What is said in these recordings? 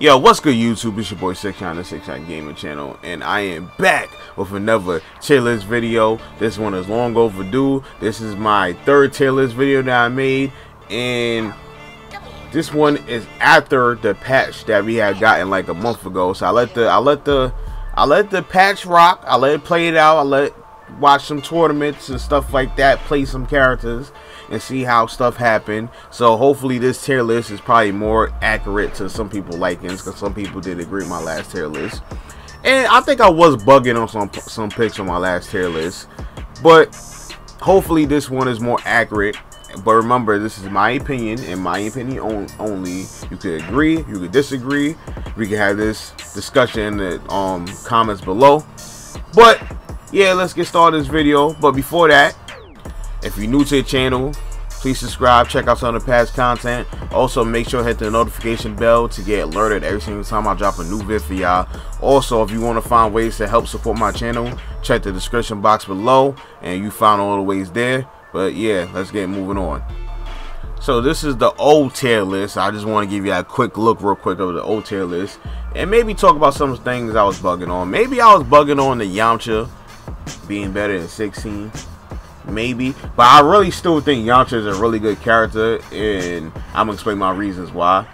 Yo, what's good YouTube? It's your boy Sikshot, the Sikshot Gaming Channel, and I am back with another tier list video. This one is long overdue. This is my third tier list video that I made, and this one is after the patch that we had gotten like a month ago. So I let the patch rock. I let it play it out. I let it watch some tournaments and stuff like that, play some characters and see how stuff happened. So hopefully this tier list is probably more accurate to some people likings, because some people did agree with my last tier list, and I think I was bugging on some picks on my last tier list, but hopefully this one is more accurate. But remember, this is my opinion, and my opinion only. You could agree, you could disagree. We can have this discussion in the comments below. But yeah, let's get started this video. But before that, if you're new to the channel, please subscribe, check out some of the past content. Also, make sure to hit the notification bell to get alerted every single time I drop a new vid for y'all. Also, if you want to find ways to help support my channel, check the description box below, and you find all the ways there. But yeah, let's get moving on. So this is the old tier list. I just want to give you a quick look real quick of the old tier list, and maybe talk about some things I was bugging on. Maybe I was bugging on the Yamcha being better than 16. Maybe, but I really still think Yamcha is a really good character, and I'm gonna explain my reasons why.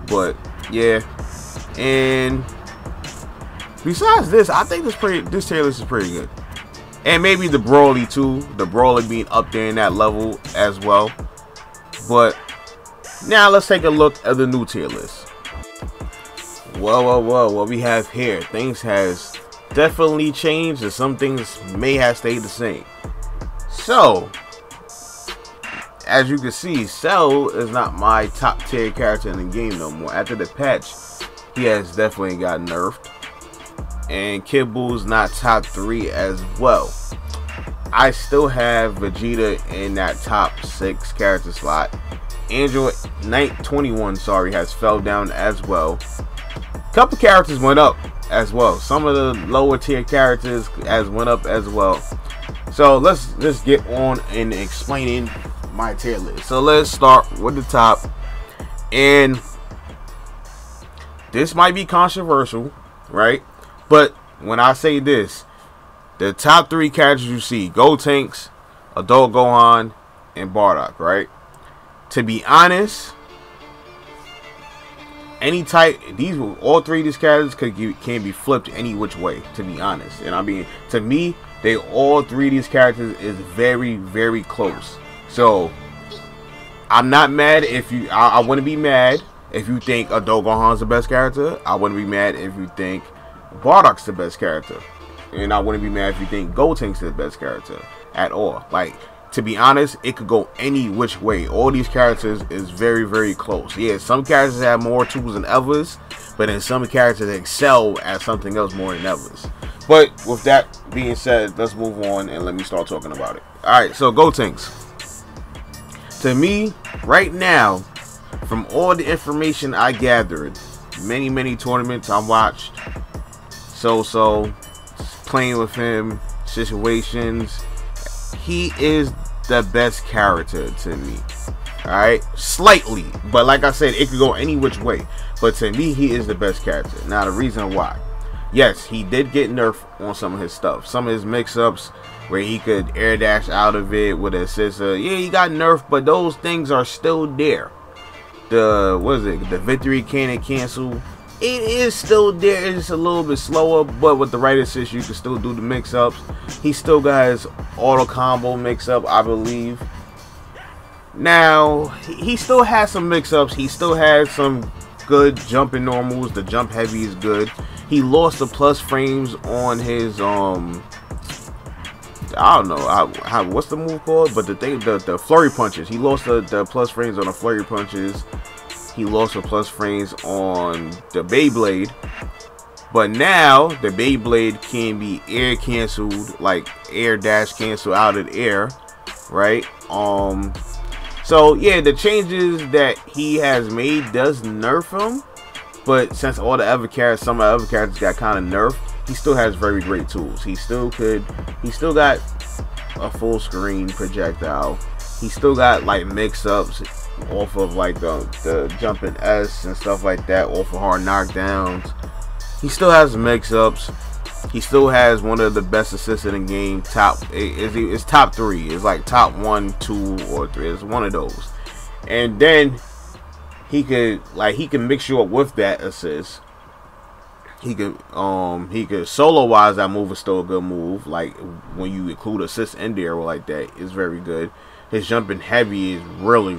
But yeah, and besides this, I think this tier list is pretty good, and maybe the Broly too. The Broly being up there in that level as well. But now let's take a look at the new tier list. Whoa, what we have here? Things has definitely changed, and some things may have stayed the same. So, as you can see, Cell is not my top tier character in the game no more. After the patch, he has definitely got nerfed. And Kid Buu's not top 3 as well. I still have Vegeta in that top 6 character slot. Android Knight 21, sorry, has fell down as well. Couple characters went up as well. Some of the lower tier characters has went up as well. So let's just get on in explaining my tier list. So let's start with the top, and this might be controversial, right? But when I say this, the top 3 characters you see: Gotenks, Adult Gohan, and Bardock, right? To be honest, any type, all 3 of these characters can be flipped any which way, to be honest. And I mean, to me, all 3 of these characters is very, very close. So I'm not mad if you, I wouldn't be mad if you think Adult Gohan's the best character. I wouldn't be mad if you think Bardock's the best character, and I wouldn't be mad if you think Gotenks is the best character at all. Like, to be honest, it could go any which way. All these characters is very, very close. Yeah, some characters have more tools than others, but then some characters excel at something else more than others. But with that being said, let's move on and let me start talking about it. Alright, so Gotenks. To me, right now, from all the information I gathered, many tournaments I watched, playing with him, situations, he is the best character to me. Alright, slightly, but like I said, it could go any which way, but to me, he is the best character. Now, the reason why: yes, he did get nerfed on some of his stuff. Some of his mix-ups where he could air dash out of it with a scissor. Yeah, he got nerfed, but those things are still there. The victory cannon cancel, it is still there. It's just a little bit slower, but with the right assist, you can still do the mix-ups. He still got his auto combo mix-up, I believe. Now, he still has some mix-ups. He still has some good jumping normals. The jump heavy is good. He lost the plus frames on his I don't know what's the move called, but the flurry punches. He lost the plus frames on the flurry punches. He lost the plus frames on the Beyblade, but now the Beyblade can be air canceled, like air dash cancel out of the air, right? So yeah, the changes that he has made does nerf him. But since all the other characters, some of the other characters got kind of nerfed, he still has very great tools. He still got a full screen projectile. He still got like mix-ups off of like the jumping S and stuff like that, off of hard knockdowns. He still has mix-ups. He still has one of the best assists in the game. It's top 3. It's like top 1, 2, or 3. It's one of those. And then he can mix you up with that assist. He could solo wise, that move is still a good move. Like when you include assist in there or like that, it's very good. His jumping heavy is really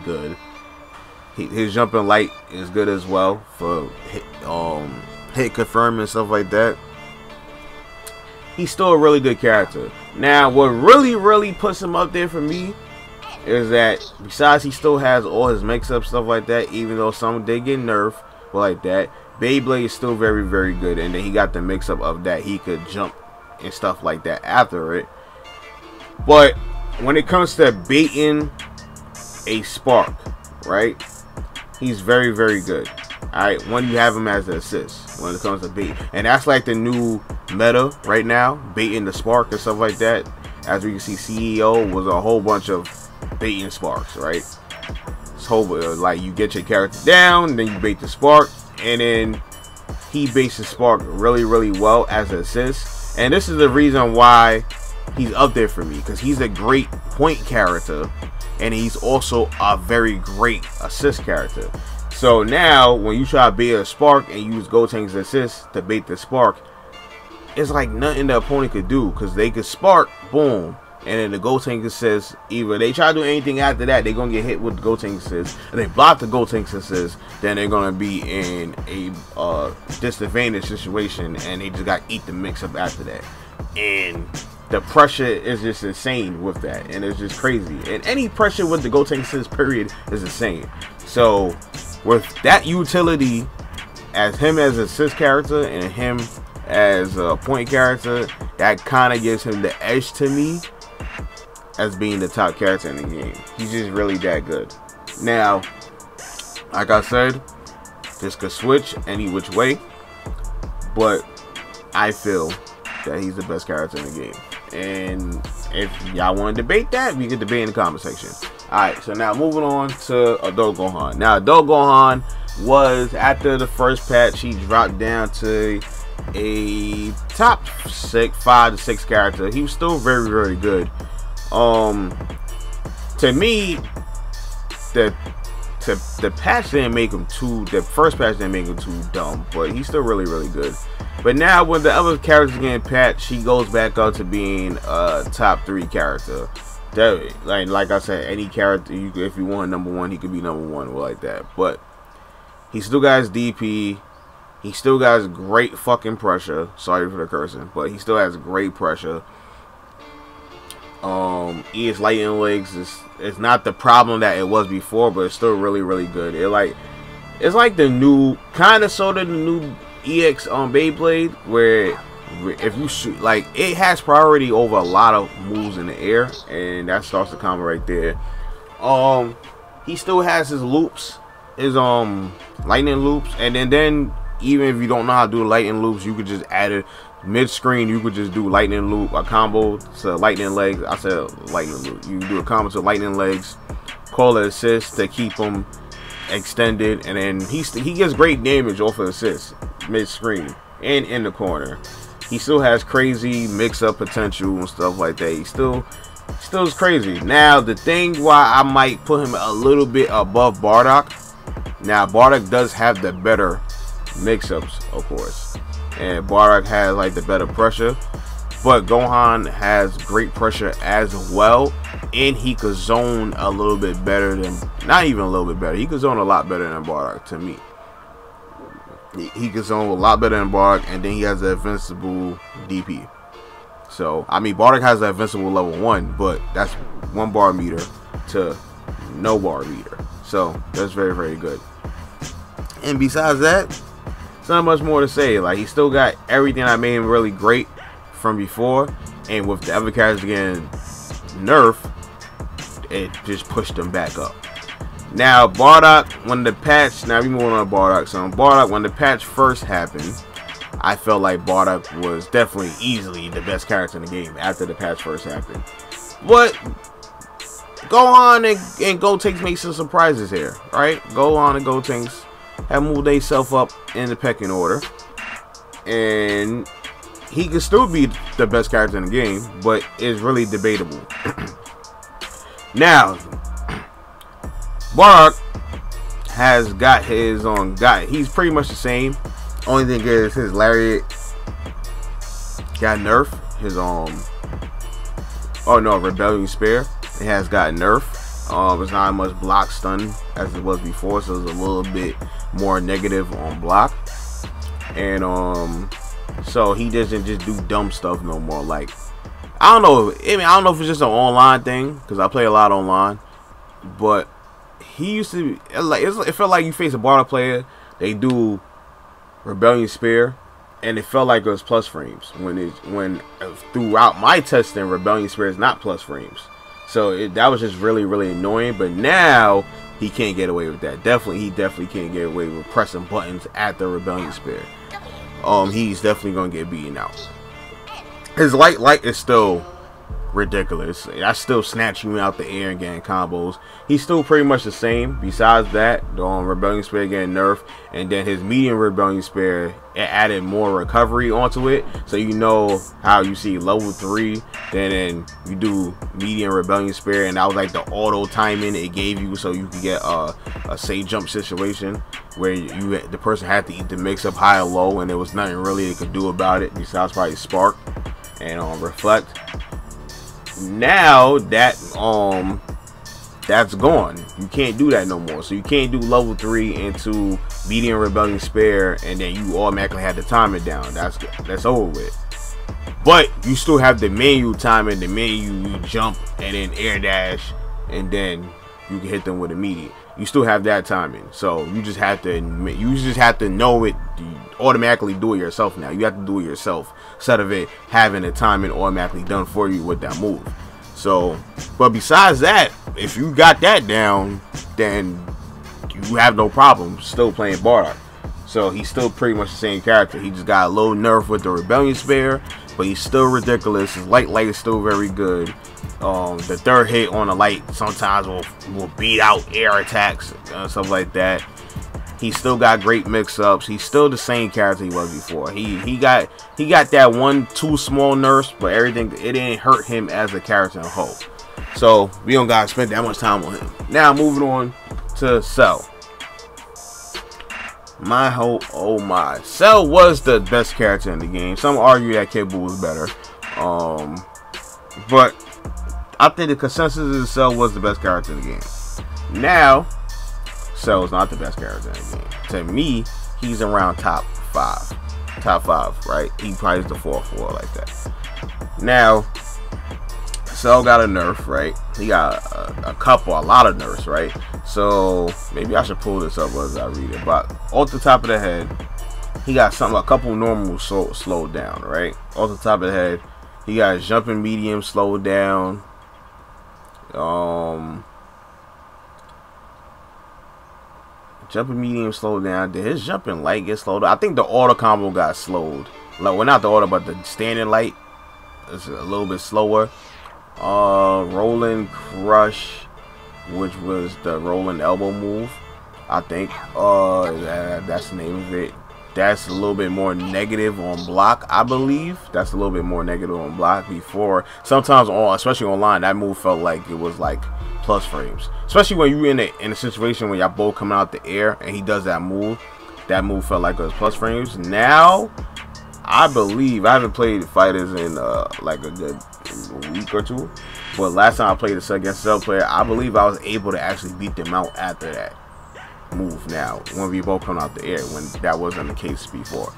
good. His jumping light is good as well for hit confirm and stuff like that. He's still a really good character. Now, what really puts him up there for me is that besides he still has all his mix-up stuff like that, even though some did get nerfed like that, Beyblade is still very good. And then he got the mix-up of that he could jump and stuff like that after it. But when it comes to baiting a spark, right, he's very good. Alright, when you have him as an assist when it comes to bait. And that's like the new meta right now, baiting the spark and stuff like that. As we can see, CEO was a whole bunch of baiting sparks, right? This whole like you get your character down, then you bait the spark, and then he baits the spark really well as an assist. And this is the reason why he's up there for me, because he's a great point character, and he's also a very great assist character. So now, when you try to bait a spark and use Gotenks' assist to bait the spark, it's like nothing the opponent could do, because they could spark, boom, and then the Gotenks assist, either they try to do anything after that, they're going to get hit with the Gotenks assist, and they block the Gotenks assist, then they're going to be in a disadvantage situation, and they just got to eat the mix-up after that. And the pressure is just insane with that, and it's just crazy. And any pressure with the Gotenks assist, period, is insane. So with that utility, as him as assist character and him as a point character, that kind of gives him the edge to me as being the top character in the game. He's just really that good. Now, like I said, this could switch any which way, but I feel that he's the best character in the game. And if y'all want to debate that, we can debate in the comment section. Alright, so now moving on to Adult Gohan. Now, Adult Gohan was, after the first patch, he dropped down to a top 5 to 6 character. He was still very good. To me, the patch didn't make him too, the first patch didn't make him too dumb, but he's still really good. But now when the other characters getting patched, he goes back up to being a top 3 character. That, like I said, any character, if you want #1, he could be #1 or like that. But he still got his DP. He still got his great fucking pressure. Sorry for the cursing, but he still has great pressure. His lightning legs is not the problem that it was before, but it's still really good. It's like the new, kind of sort of the new EX on Beyblade, where if you shoot, like, it has priority over a lot of moves in the air, and that starts the combo right there. He still has his loops, his lightning loops, and then even if you don't know how to do lightning loops, you could just add it mid-screen. You could just do lightning loop, a combo to lightning legs. I said lightning loop. You do a combo to lightning legs, call it assist to keep them extended, and then he gets great damage off of assist mid-screen and in the corner. He still has crazy mix-up potential and stuff like that. He still is crazy. Now, the thing why I might put him a little bit above Bardock. Now, Bardock does have the better mix-ups, of course, and Bardock has like the better pressure, but Gohan has great pressure as well, and he could zone a little bit better than, not even a little bit better, he could zone a lot better than Bardock to me. He could zone a lot better than Bardock, and then he has the invincible DP. So, I mean, Bardock has the invincible level 1, but that's 1 bar meter to no bar meter. So, that's very good. And besides that, there's not much more to say. Like, he still got everything that made him really great from before, and with the other characters getting nerfed, it just pushed him back up. Now, Bardock, when the patch, now we moving on to Bardock. So, Bardock, when the patch first happened, I felt like Bardock was definitely easily the best character in the game after the patch first happened. But Gohan and Gotenks make some surprises here, right? Gohan and Gotenks have moved themselves up in the pecking order, and he can still be the best character in the game, but it's really debatable. Now, Bardock has got his own guy. He's pretty much the same. Only thing is his lariat got nerfed. His oh no, Rebellion Spear. It has got nerfed. It's not as much block stun as it was before, so it's a little bit more negative on block. And so he doesn't just do dumb stuff no more. Like, I don't know. I mean, I don't know if it's just an online thing, because I play a lot online. But he used to like, it felt like you face a Bardock player, they do Rebellion Spear, and it felt like it was plus frames. When throughout my testing, Rebellion Spear is not plus frames. So that was just really, really annoying. But now he can't get away with that. He definitely can't get away with pressing buttons at the Rebellion Spear. He's definitely gonna get beaten out. His light is still ridiculous. I still snatch you out the air and getting combos. He's still pretty much the same. Besides that, the Rebellion Spear getting nerfed, and then his medium Rebellion Spear, it added more recovery onto it. So you know how you see level 3, then you do medium Rebellion Spear, and that was like the auto timing it gave you, so you could get a safe jump situation where the person had to eat the mix up high or low, and there was nothing really they could do about it besides probably spark and reflect. Now that that's gone. You can't do that no more. So you can't do level 3 into medium Rebellion Spear and then you automatically have to time it down. That's over with. But you still have the menu timing, the menu you jump and then air dash, and then you can hit them with immediate. You still have that timing. So you just have to know it. You automatically do it yourself now. You have to do it yourself instead of it having the timing automatically done for you with that move. So, but besides that, if you got that down, then you have no problem still playing Bardock. So he's still pretty much the same character. He just got a little nerf with the Rebellion Spear, but he's still ridiculous. His light is still very good. The third hit on the light sometimes will beat out air attacks and stuff like that. He still got great mix-ups. He's still the same character he was before. He got that 1-2 small nerfs, but everything, it didn't hurt him as a character in a whole. So we don't gotta spend that much time on him. Now moving on to Cell. Oh my, Cell was the best character in the game. Some argue that Kid Buu was better, but I think the consensus is Cell was the best character in the game. Now, Cell is not the best character in the game. To me, he's around top 5, right? He probably is the 4-4 like that. Now, Cell got a nerf, right? He got a lot of nerfs, right? So maybe I should pull this up as I read it. But off the top of the head, he got a couple normal slowed down, right? Off the top of the head, he got jumping medium slowed down. Jumping medium slowed down. Did his jumping light get slowed down? I think the auto combo got slowed. Like, well, not the auto, but the standing light is a little bit slower. Rolling Crush, which was the rolling elbow move, I think. That's the name of it. That's a little bit more negative on block, I believe. That's a little bit more negative on block. Before, sometimes especially online, that move felt like it was like plus frames. Especially when you're in a situation where y'all both coming out the air and he does that move. That move felt like it was plus frames. Now, I believe, I haven't played fighters in like a good week or two, but last time I played against a Cell player, I believe I was able to actually beat them out after that move. Now, when we both come out the air, when that wasn't the case before.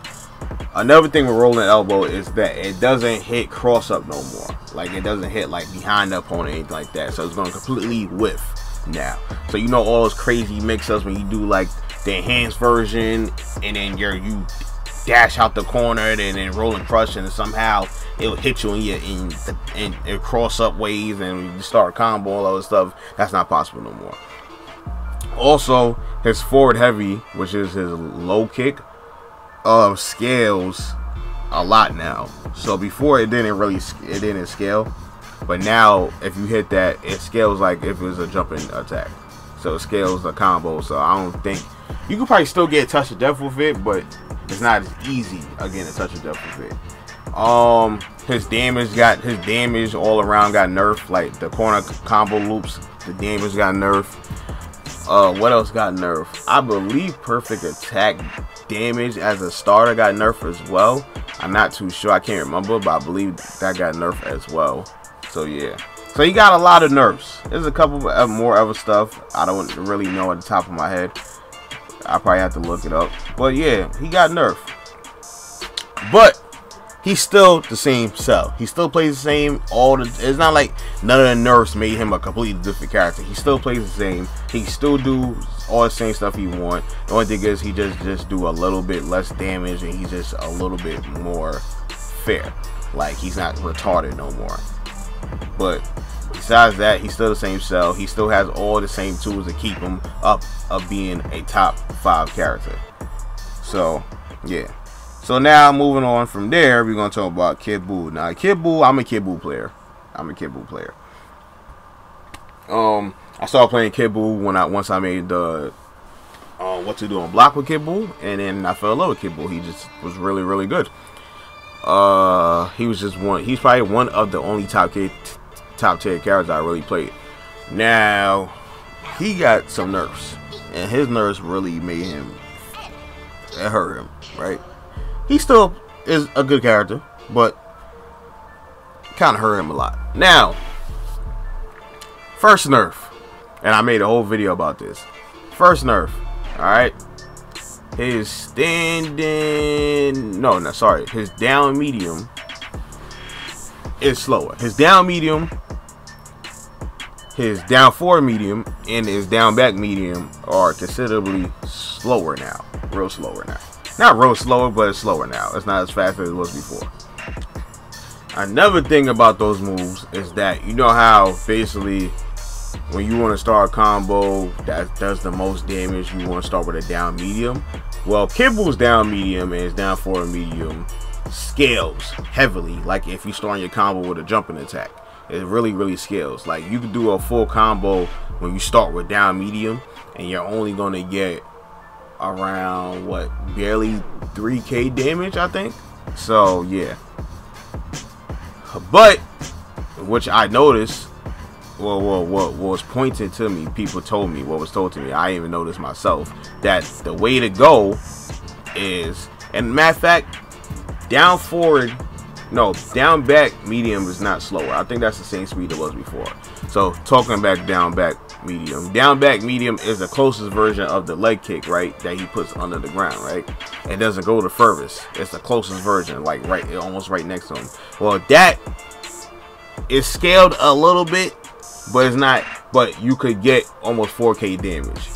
Another thing with rolling elbow is that it doesn't hit cross up no more. Like, it doesn't hit like behind the opponent or anything like that. So it's going to completely whiff now. So you know all those crazy mix-ups when you do like the enhanced version and then you dash out the corner and then rolling crush and somehow it'll hit you in it cross up ways and you start combo, all that stuff. That's not possible no more. Also, his forward heavy, which is his low kick, scales a lot now. So before it didn't scale. But now, if you hit that, it scales like if it was a jumping attack. So it scales the combo. So I don't think you could probably still get a touch of death with it, but it's not as easy again to touch of death with it. His damage all around got nerfed. Like the corner combo loops, the damage got nerfed. What else got nerfed? I believe perfect attack damage as a starter got nerfed as well. I'm not too sure. I can't remember, but I believe that got nerfed as well. So yeah. So he got a lot of nerfs. There's a couple more other stuff I don't really know at the top of my head. I probably have to look it up. But yeah, he got nerfed. But he's still the same cell. He still plays the same. It's not like none of the nerfs made him a completely different character. He still plays the same. He still do all the same stuff he want. The only thing is he just do a little bit less damage, and he's just a little bit more fair. Like he's not retarded no more. But besides that, he's still the same cell. He still has all the same tools to keep him up of being a top 5 character. So yeah. So now moving on from there, we're gonna talk about Kid Buu. Now Kid Buu, I'm a Kid Buu player. I started playing Kid Buu once I made the what to do on block with Kid Buu, and then I fell in love with Kid Buu. He just was really, really good. He's probably one of the only top tier characters I really played. Now he got some nerfs, and his nerfs really made him, it hurt him, right? He still is a good character, but kind of hurt him a lot. Now, first nerf, and I made a whole video about this. First nerf, alright? His his down medium is slower. His down medium, his down forward medium, and his down back medium are considerably slower now. Real slower now. Not real slower, but it's slower now. It's not as fast as it was before. Another thing about those moves is that you know how basically when you want to start a combo that does the most damage, you want to start with a down medium. Well, Kid Buu's down medium and his down forward medium scales heavily. Like if you start your combo with a jumping attack, it really, really scales. Like you can do a full combo when you start with down medium, and you're only going to get around what, barely 3k damage, I think. So yeah, but which I noticed, well, what was pointed to me, people told me, what was told to me, I didn't even notice myself, that the way to go is, and matter of fact, down back medium is not slower. I think that's the same speed it was before. So talking back down back medium is the closest version of the leg kick, right, that he puts under the ground, right? It doesn't go the furthest. It's the closest version, like almost right next to him. Well, that is scaled a little bit, but it's not, but you could get almost 4k damage,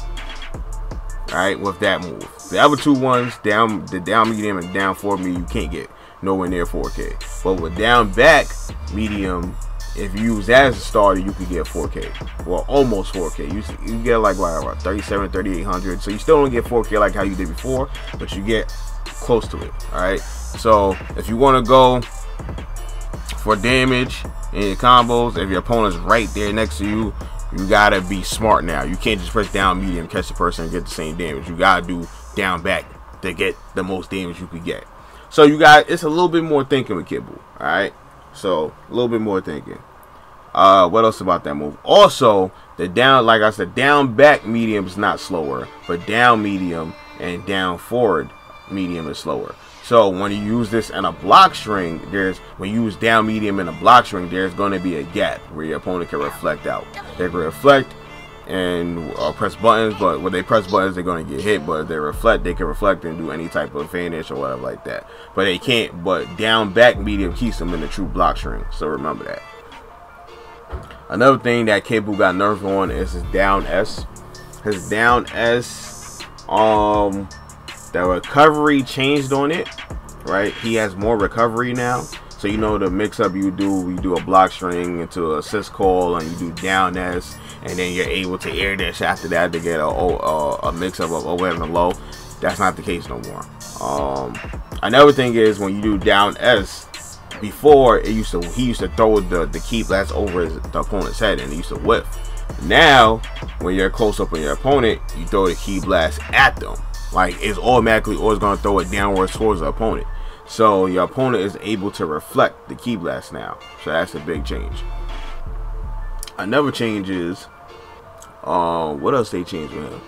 alright, with that move. The other two ones, the down medium and down forward medium, you can't get nowhere near 4k. But with down back medium, if you use that as a starter, you could get 4k. Well, almost 4k. You get like what, 37, 3800. So you still don't get 4k like how you did before, but you get close to it. Alright. So if you want to go for damage in your combos, if your opponent's right there next to you, you gotta be smart now. You can't just press down medium, catch the person, and get the same damage. You gotta do down back to get the most damage you could get. So you got, it's a little bit more thinking with Kid Buu. Alright. So a little bit more thinking. What else about that move? Also, the down, like I said, down back medium is not slower, but down medium and down forward medium is slower. So when you use this in a block string, when you use down medium in a block string, there's going to be a gap where your opponent can reflect out. They can reflect and press buttons, but when they press buttons, they're going to get hit. But if they reflect, they can reflect and do any type of finish or whatever like that. But they can't. But down back medium keeps them in the true block string. So remember that. Another thing that Kid Buu got nerfed on is his down S. His down S, the recovery changed on it, right? He has more recovery now. So you know the mix up you do a block string into a assist call, and you do down S, and then you're able to air dash after that to get a mix up of over and low. That's not the case no more. Another thing is when you do down S, before he used to throw the ki blast over the opponent's head and he used to whiff. Now when you're close up on your opponent, you throw the ki blast at them. Like, it's automatically always going to throw it downwards towards the opponent. So your opponent is able to reflect the ki blast now. So that's a big change. Another change is, what else they changed with him?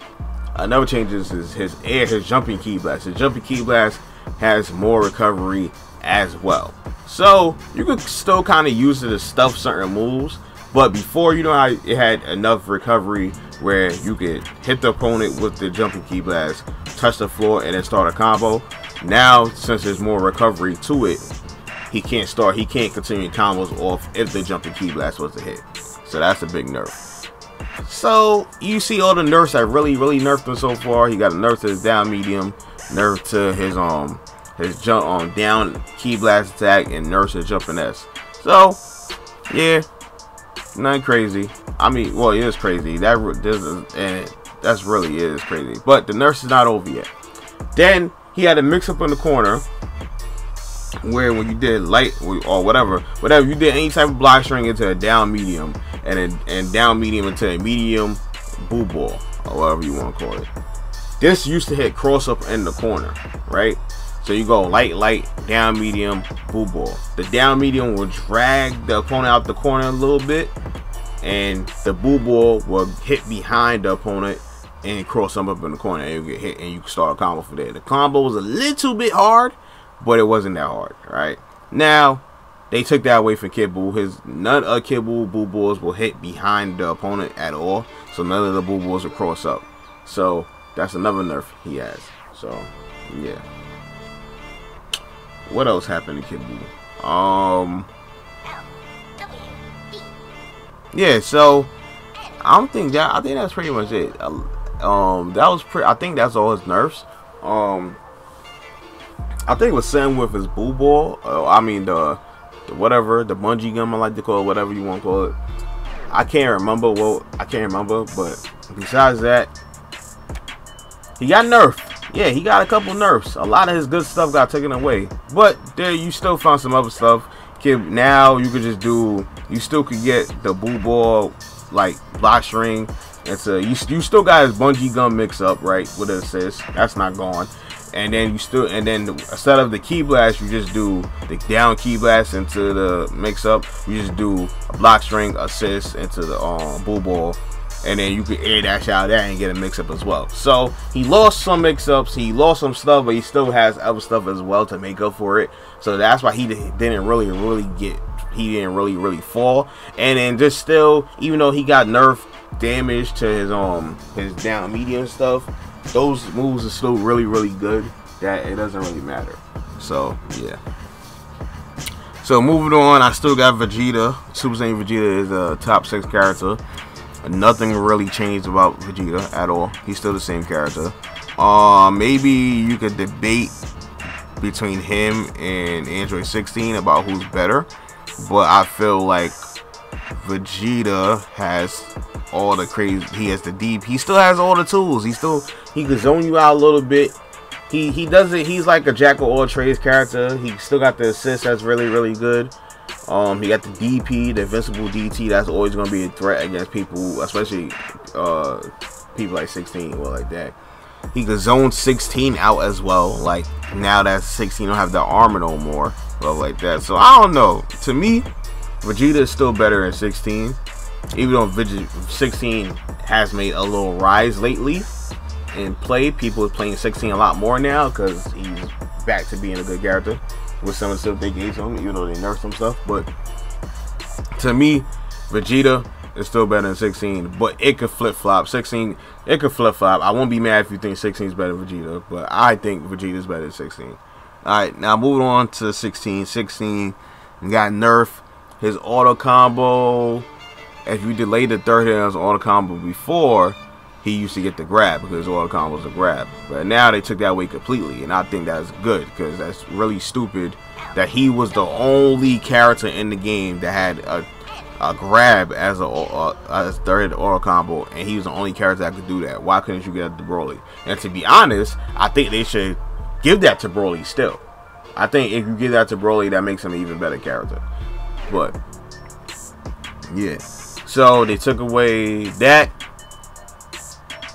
Another change is his jumping ki blast. His jumping ki blast has more recovery as well. So you could still kind of use it to stuff certain moves. But before, you know how it had enough recovery where you could hit the opponent with the jumping ki blast, touch the floor, and then start a combo. Now, since there's more recovery to it, he can't continue combos off if the jumping ki blast was a hit. So that's a big nerf. So you see all the nerfs that really nerfed him so far. He got a nerf to his down medium, nerf to his jump down ki blast attack, and nerf to jumping S. So yeah, nothing crazy. I mean, well, it is crazy. That's really is crazy. But the nerfs is not over yet. Then he had a mix up in the corner where when you did light or whatever you did any type of block string into a down medium and down medium into a medium boo ball or whatever you want to call it. This used to hit cross up in the corner, right? So you go light, down medium, boo ball. The down medium will drag the opponent out the corner a little bit, and the boo ball will hit behind the opponent and cross them up in the corner, and you get hit and you can start a combo for that. The combo was a little bit hard, but it wasn't that hard, right? Now they took that away from Kid Buu. None of Kid Buu boo balls will hit behind the opponent at all, so none of the boo balls will cross up. So that's another nerf he has. So yeah. What else happened to Kid Buu? Yeah, so I think that's pretty much it. I think that's all his nerfs. I think it was same with his boo ball. I mean the bungee gum, I like to call it, whatever you want to call it. I can't remember. But besides that, he got nerfed. Yeah, he got a couple nerfs. A lot of his good stuff got taken away. But there, you still found some other stuff. Now you could just do. You still could get the boo ball like block string. You still got his bungee gum mix up, right, with an assist. That's not gone. And then instead of the ki blast, you just do the down ki blast into the mix up. You just do a block string assist into the boo ball, and then you can air dash out of that and get a mix up as well. So he lost some mix ups, he lost some stuff, but he still has other stuff as well to make up for it. So that's why he didn't really fall. And then just still, even though he got nerf damage to his down medium stuff, those moves are still really good, that it doesn't really matter. So yeah. So moving on, I still got Vegeta. Super Saiyan Vegeta is a top 6 character. Nothing really changed about Vegeta at all. He's still the same character. Maybe you could debate between him and Android 16 about who's better, but I feel like Vegeta has all the crazy. He has the deep. He still has all the tools. He can zone you out a little bit. He does it. He's like a jack of all trades character. He still got the assist that's really good. He got the DP, the invincible DT. That's always gonna be a threat against people, especially people like 16 or like that. He could zone 16 out as well. Like now that 16 don't have the armor no more, stuff like that. So I don't know. To me, Vegeta is still better than 16. Even though 16 has made a little rise lately in play, people are playing 16 a lot more now because he's back to being a good character with some of the stuff they gave him, even though they nerfed some stuff. But to me, Vegeta is still better than 16, but it could flip-flop. 16, it could flip-flop. I won't be mad if you think 16 is better than Vegeta, but I think Vegeta is better than 16. Alright, now moving on to 16. 16 got nerfed. His auto combo, if you delay the third hit on his auto combo before, he used to get the grab because his auto combo was a grab. But now they took that away completely, and I think that's good because that's really stupid that he was the only character in the game that had a grab as a third auto combo, and he was the only character that could do that. Why couldn't you get that to Broly? And to be honest, I think they should give that to Broly still. I think if you give that to Broly, that makes him an even better character. But yeah, so they took away that,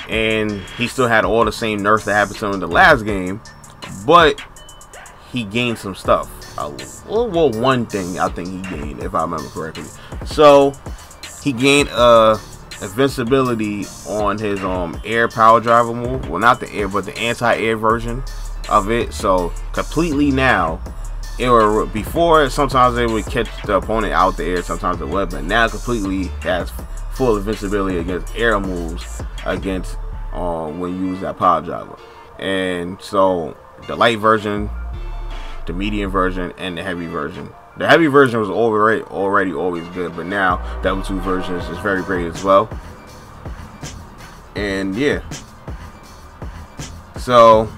and he still had all the same nerfs that happened to him in the last game, but he gained some stuff. Well, one thing I think he gained, if I remember correctly. So he gained invincibility on his air power driver move. Well, not the air, but the anti-air version of it. So completely now, before sometimes they would catch the opponent out the air, sometimes it would, but now completely has full invincibility against air moves against when you use that power driver. And so the light version, the medium version, and the heavy version. The heavy version was already always good, but now Level 2 version is very great as well. And yeah, so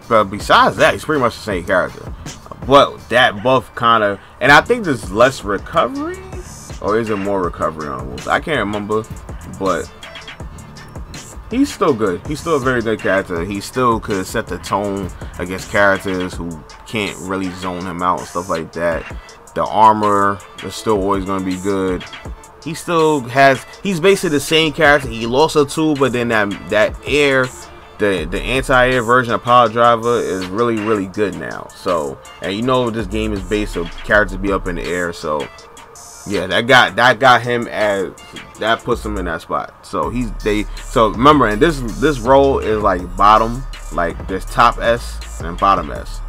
but besides that, he's pretty much the same character. But that buff kind of, and I think there's less recovery, or is it more recovery on moves? I can't remember, but he's still good. He's still a very good character. He still could set the tone against characters who can't really zone him out and stuff like that. The armor is still always going to be good. He still has, he's basically the same character. He lost a tool, but then that air, the anti-air version of Power Driver is really good now. So, and you know this game is based on characters be up in the air, so yeah, that got him as, that puts him in that spot. So so remember, and this role is like bottom, like there's top S and bottom S.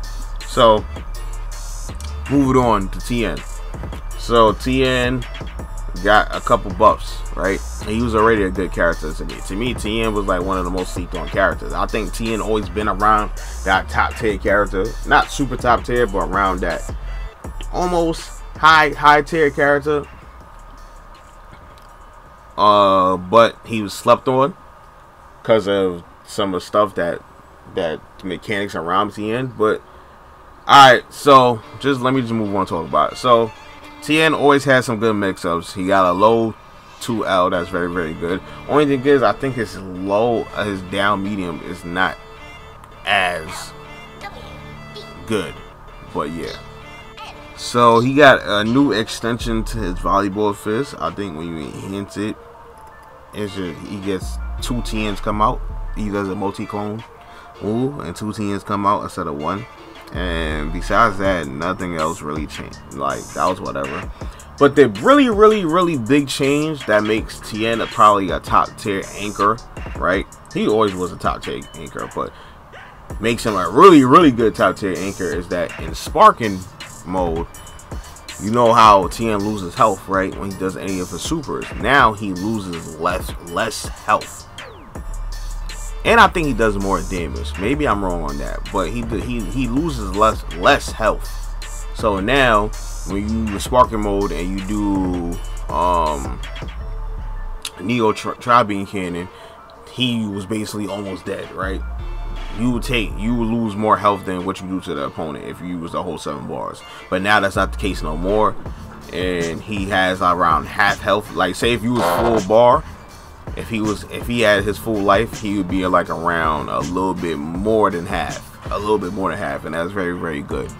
So moving on to Tien. So Tien got a couple buffs, right? And he was already a good character to me. To me, Tien was like one of the most slept on characters. I think Tien always been around that top tier character, not super top tier, but around that almost high tier character. But he was slept on because of some of the stuff that mechanics around Tien. But alright, so let me move on and talk about it. So Tien always has some good mix-ups. He got a low 2L that's very good. Only thing is, I think his down medium is not as good. But yeah. So he got a new extension to his volleyball fist. I think when you enhance it, he gets 2 Tiens come out. He does a multi-clone move, and 2 Tiens come out instead of 1. And besides that, nothing else really changed. Like, that was whatever. But the really big change that makes Tien probably a top tier anchor, right? He always was a top tier anchor, but makes him a really good top tier anchor is that in sparking mode, you know how Tien loses health, right? When he does any of his supers. Now he loses less health. And I think he does more damage. Maybe I'm wrong on that, but he loses less health. So now when you do sparking mode and you do Neo Tri-Beam Cannon, he was basically almost dead, right? You would lose more health than what you do to the opponent if you use the whole 7 bars. But now that's not the case no more, and he has around half health. Like, say if you was full bar, if he had his full life, he would be like around a little bit more than half, and that's very good.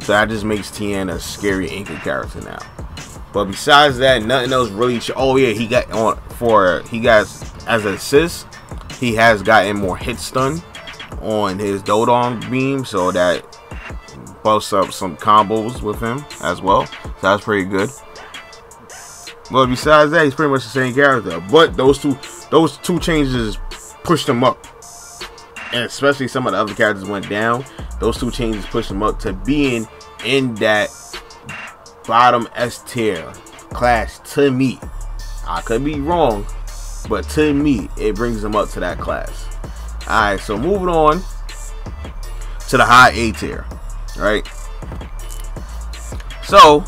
So that just makes Tien a scary anchor character now. But besides that, nothing else really. Oh yeah, he got as an assist, he has gotten more hit stun on his Dodong beam, so that busts up some combos with him as well. So that's pretty good. But besides that, he's pretty much the same character. But those two changes pushed him up, and especially some of the other characters went down. Those 2 changes pushed him up to being in that bottom S tier class. To me, I could be wrong, but to me, it brings him up to that class. Alright, so moving on to the high A tier, right? So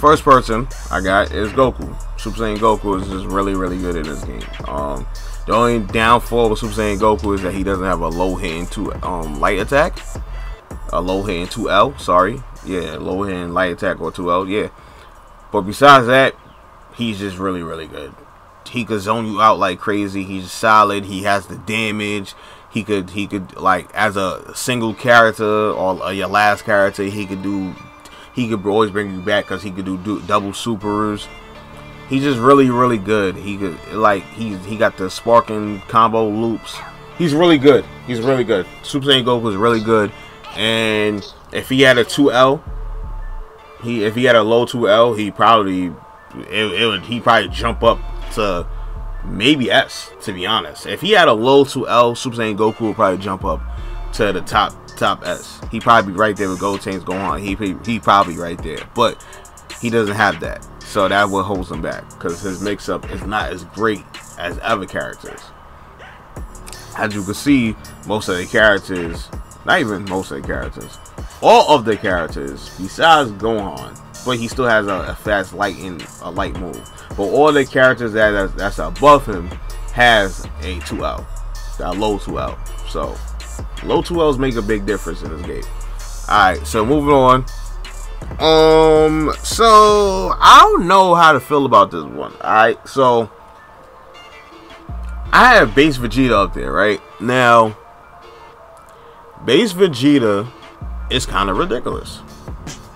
first person I got is Goku. Super Saiyan Goku is just really good in this game. The only downfall with Super Saiyan Goku is that he doesn't have a low hitting light attack. A low hitting 2L, sorry. Yeah, low hitting light attack or 2L, yeah. But besides that, he's just really good. He could zone you out like crazy. He's solid. He has the damage. he could like as a single character or your last character, he could always bring you back because he could do double supers. He's just really good. He could he got the sparking combo loops. He's really good. He's really good. Super Saiyan Goku is really good. And if he had a 2L, if he had a low 2L, he'd probably jump up to maybe S, to be honest. If he had a low 2L, Super Saiyan Goku would probably jump up to the top S. He'd probably be right there with Gotenks, Gohan. He probably right there. But he doesn't have that. So that what holds him back, because his mix-up is not as great as other characters. As you can see, most of the characters, not even most of the characters, all of the characters besides Gohan, but he still has a fast light move. But all the characters that's above him has a 2L, got a low 2L. So low 2Ls make a big difference in this game. Alright, so moving on. So I don't know how to feel about this one. Alright, so I have base Vegeta up there, right? Now, base Vegeta is kind of ridiculous.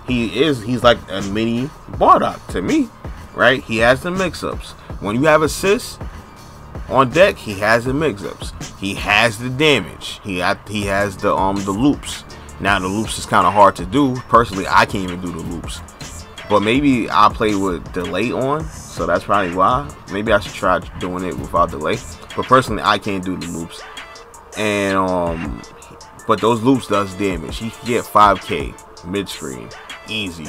He's like a mini Bardock to me, right? He has the mix-ups. When you have assists on deck, he has the mix-ups. He has the damage. He has the loops. Now the loops is kind of hard to do. Personally, I can't even do the loops. But maybe I play with delay on, so that's probably why. Maybe I should try doing it without delay. But personally, I can't do the loops. And but those loops does damage. He can get 5K mid-screen, easy.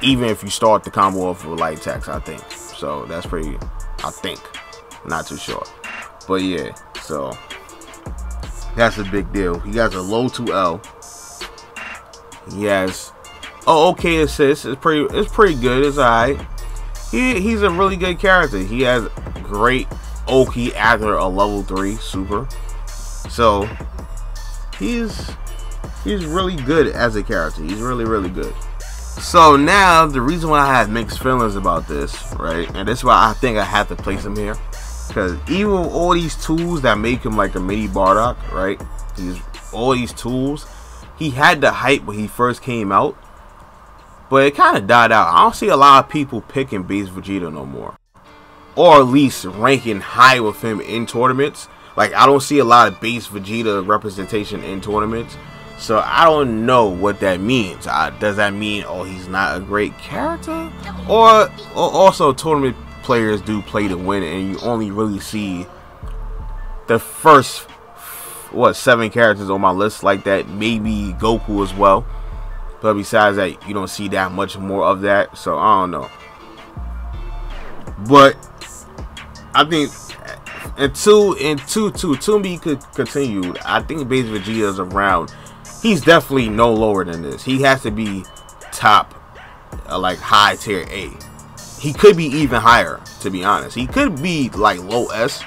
Even if you start the combo off with light attacks, I think. So that's pretty. I think, not too sure. But yeah, so that's a big deal. He has a low 2L. He has okay assist. It's pretty good. It's alright. He's a really good character. He has great Oki after a level 3 super. So he's really good as a character. He's really good. So now the reason why I have mixed feelings about this, right? And this is why I think I have to place him here. Because even with all these tools that make him like a mini Bardock, right? All these tools, he had the hype when he first came out, but it kind of died out. I don't see a lot of people picking base Vegeta no more, or at least ranking high with him in tournaments. Like, I don't see a lot of base Vegeta representation in tournaments, so I don't know what that means. Does that mean, oh, he's not a great character? Or also tournament players do play to win, and you only really see the first 7 characters on my list like that, maybe Goku as well, but besides that you don't see that much more of that. So I don't know, but I think to be continued, I think base Vegeta is around. He's definitely no lower than this. He has to be top like high tier A. He could be even higher, to be honest. He could be like low S,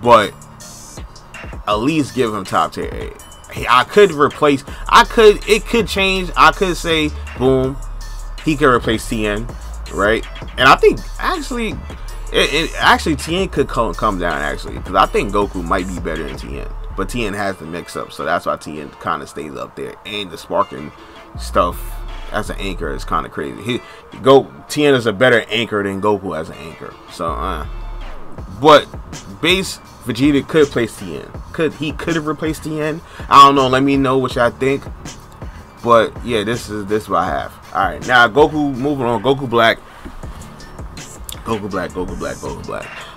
but at least give him top tier A. It could change. I could say, boom, he could replace Tien, right? And I think actually, Tien could come down actually, because I think Goku might be better than Tien, but Tien has the mix-up, so that's why Tien kind of stays up there. And the sparking stuff as an anchor is kind of crazy. Tien is a better anchor than Goku as an anchor. So, but base Vegeta could replace Tien. He could have replaced Tien. I don't know. Let me know what y'all think. But yeah, this is what I have. All right, now Goku. Moving on. Goku Black. Goku Black. All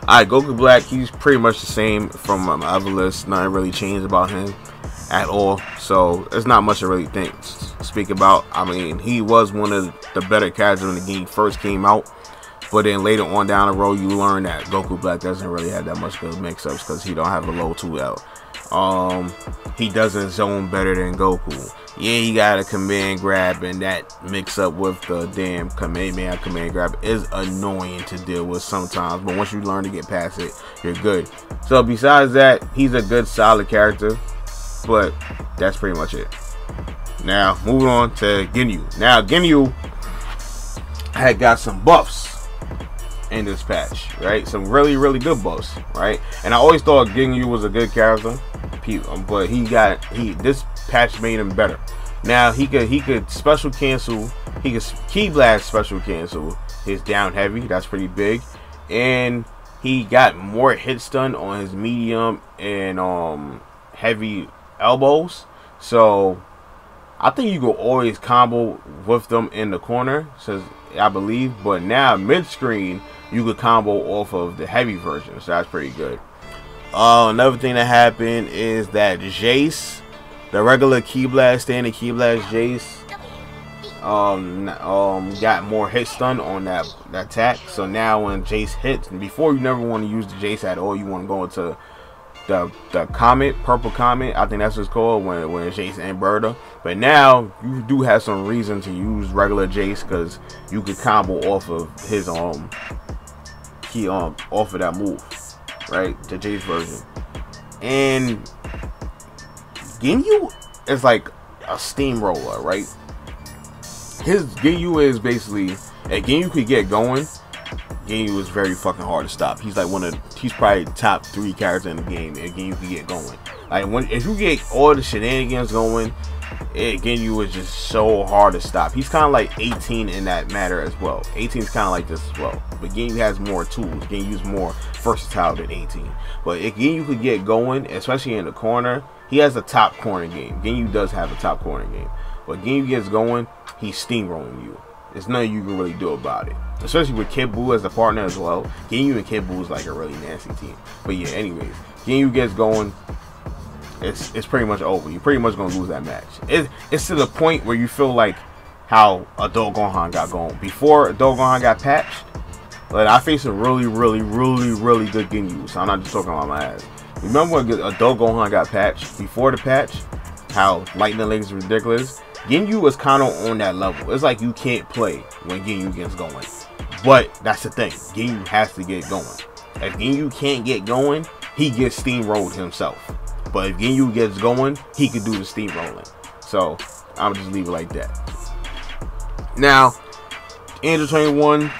right, Goku Black. He's pretty much the same from my other list. Nothing really changed about him at all. So there's not much to really speak about. I mean, he was one of the better characters when the game first came out. But then later on down the road, you learn that Goku Black doesn't really have that much good mix-ups because he don't have a low 2L. He doesn't zone better than Goku. Yeah, he got a command grab, and that mix-up with the damn command grab is annoying to deal with sometimes. But once you learn to get past it, you're good. So besides that, he's a good, solid character. But that's pretty much it. Now, moving on to Ginyu. Now, Ginyu had got some buffs. in this patch, right? Some really, really good buffs, right? And I always thought Ginyu was a good character, but this patch made him better. Now he could special cancel, he could ki blast special cancel his down heavy. That's pretty big, and he got more hit stun on his medium and heavy elbows. So I think you can always combo with them in the corner, says I believe. But now mid screen you could combo off of the heavy version, so that's pretty good. Another thing that happened is that Jace, the regular ki blast standing ki blast Jace, got more hit stun on that attack. So now when Jace hits, and before you never want to use the Jace at all, you want to go into the comet, purple comet, I think that's what it's called, when Jace and Bardock. But now you do have some reason to use regular Jace, because you could combo off of his off of that move, right? The Jace version. And Ginyu is like a steamroller, right? His Ginyu is basically, if Ginyu could get going, Ginyu is very fucking hard to stop. He's like he's probably top 3 characters in the game if Ginyu could get going. Like if you get all the shenanigans going, Ginyu is just so hard to stop. He's kind of like 18 in that matter as well. 18 is kind of like this as well. But Ginyu has more tools. Ginyu's more versatile than 18. But if Ginyu could get going, especially in the corner, he has a top corner game. Ginyu does have a top corner game. But Ginyu gets going, he's steamrolling you. There's nothing you can really do about it. Especially with Kid Buu as a partner as well. Ginyu and Kid Buu is like a really nasty team. But yeah, anyways, Ginyu gets going, it's pretty much over. You're pretty much gonna lose that match. It's to the point where you feel like how Adult Gohan got going. Before Adult Gohan got patched, like, I faced a really good Ginyu. So I'm not just talking about my ass. Remember when Adult Gohan got patched? Before the patch, how Lightning Link is ridiculous. Ginyu was kind of on that level. It's like you can't play when Ginyu gets going. But that's the thing. Ginyu has to get going. If Ginyu can't get going, he gets steamrolled himself. But if Ginyu gets going, he could do the steamrolling. So I'll just leave it like that. Now, Android 21.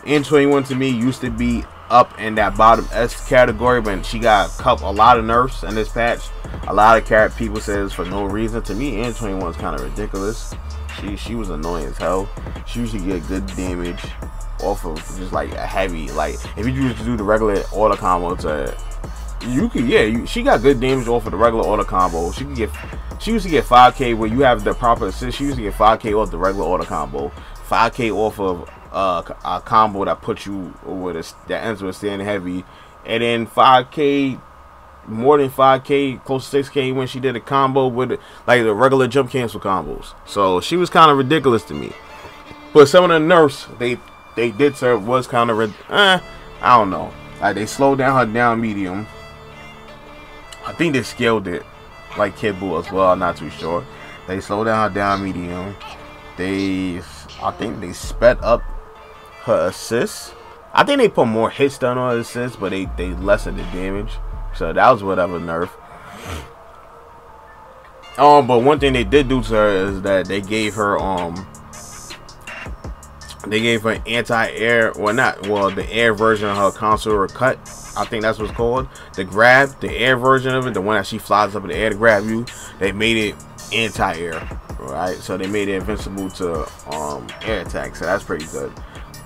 Android 21 to me used to be up in that bottom S category, but she got a lot of nerfs in this patch. A lot of people says for no reason. To me, Android 21 is kind of ridiculous. She was annoying as hell. She usually get good damage off of just like a heavy, like if you used to do the regular auto combo to, you could, she got good damage off of the regular auto combo. She used to get 5k where you have the proper assist. She used to get 5k off the regular auto combo, 5k off of a combo that puts you with that ends with standing heavy, and then 5k, more than 5k, close to 6k when she did a combo with like the regular jump cancel combos. So she was kind of ridiculous to me. But some of the nerfs they did serve was kind of I don't know, like they slowed down her down medium. I think they scaled it like Kid Buu as well. I'm not too sure. They slowed down her down medium. I think they sped up her assists. I think they put more hit stun on her assists, but they lessened the damage. So that was whatever nerf. But one thing they did do to her is that they gave her anti-air, the air version of her contour cut. I think that's what's called. The grab, the air version of it, the one that she flies up in the air to grab you. They made it anti-air, right? So they made it invincible to air attack. So that's pretty good.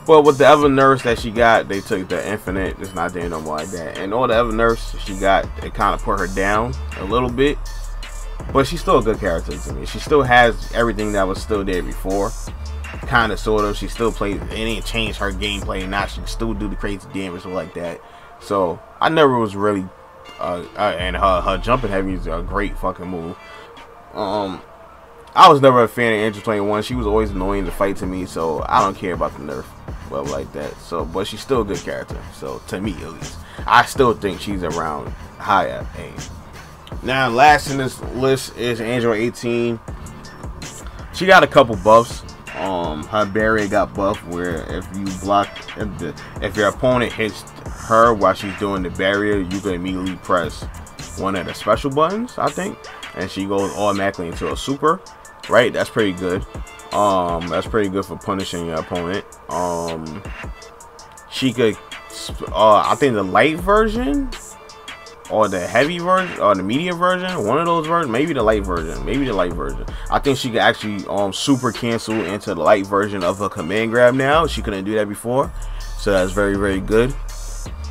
But with the other nerfs that she got, they took the infinite. It's not there no more like that. And all the other nerfs she got, it kind of put her down a little bit. But she's still a good character to me. She still has everything that was still there before. Kind of, sort of. She still plays. It ain't changed her gameplay. Now she can still do the crazy damage like that. So I never was really. And her jumping heavy is a great fucking move. I was never a fan of Android 21. She was always annoying to fight to me, so I don't care about the nerf well like that. So, but she's still a good character. So to me, at least, I still think she's around high at A. Now, last in this list is Android 18. She got a couple buffs. Her barrier got buffed where if you block, if your opponent hits her while she's doing the barrier, you can immediately press one of the special buttons, I think, and she goes automatically into a super. Right, that's pretty good. That's pretty good for punishing your opponent. she could, I think the light version, or the heavy version, or the medium version, one of those versions, maybe the light version, I think she could actually super cancel into the light version of her command grab now. She couldn't do that before, so that's very, very good.